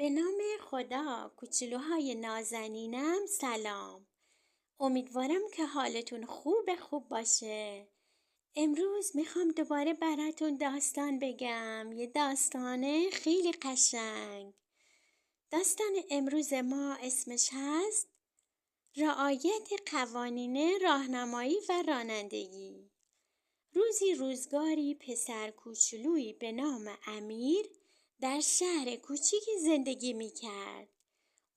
به نام خدا. کوچولوهای نازنینم سلام. امیدوارم که حالتون خوب باشه. امروز میخوام دوباره براتون داستان بگم، یه داستان خیلی قشنگ. داستان امروز ما اسمش هست رعایت قوانین راهنمایی و رانندگی. روزی روزگاری پسر کوچولویی به نام امیر در شهر کوچیکی زندگی میکرد.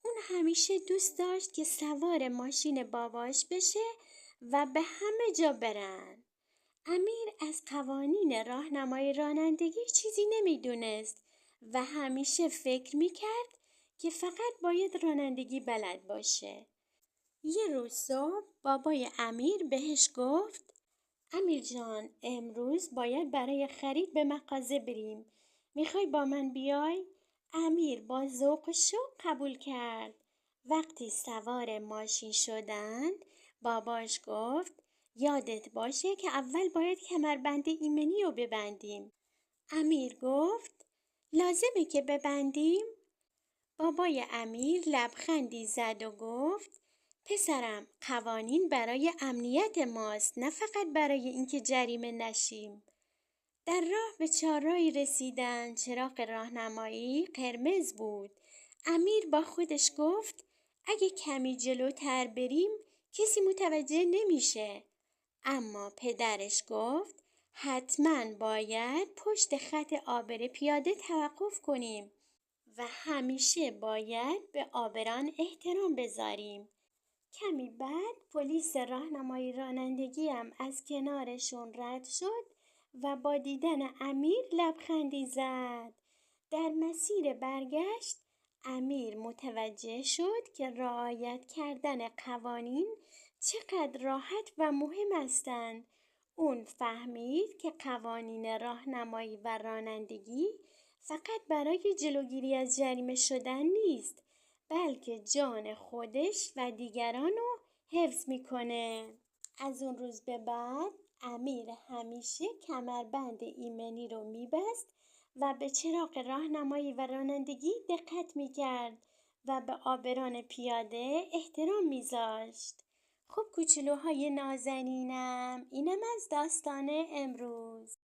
اون همیشه دوست داشت که سوار ماشین باباش بشه و به همه جا برن. امیر از قوانین راهنمای رانندگی چیزی نمیدونست و همیشه فکر میکرد که فقط باید رانندگی بلد باشه. یه روز صبح بابای امیر بهش گفت امیر جان، امروز باید برای خرید به مغازه بریم. میخوای با من بیای؟ امیر با ذوق و شوق قبول کرد. وقتی سوار ماشین شدند، باباش گفت یادت باشه که اول باید کمربند ایمنی رو ببندیم. امیر گفت لازمه که ببندیم؟ بابای امیر لبخندی زد و گفت پسرم، قوانین برای امنیت ماست، نه فقط برای اینکه جریمه نشیم. در راه به چهارراهی رسیدن. چراغ راهنمایی قرمز بود. امیر با خودش گفت اگه کمی جلوتر بریم کسی متوجه نمیشه. اما پدرش گفت حتما باید پشت خط عابر پیاده توقف کنیم و همیشه باید به عابران احترام بذاریم. کمی بعد پلیس راهنمای رانندگی هم از کنارشون رد شد و با دیدن امیر لبخندی زد. در مسیر برگشت امیر متوجه شد که رعایت کردن قوانین چقدر راحت و مهم هستند. اون فهمید که قوانین راهنمایی و رانندگی فقط برای جلوگیری از جریمه شدن نیست، بلکه جان خودش و دیگران رو حفظ میکنه. از اون روز به بعد امیر همیشه کمربند ایمنی رو میبست و به چراغ راهنمایی و رانندگی دقت میکرد و به عابران پیاده احترام میذاشت. خب کوچولوهای نازنینم، اینم از داستان امروز.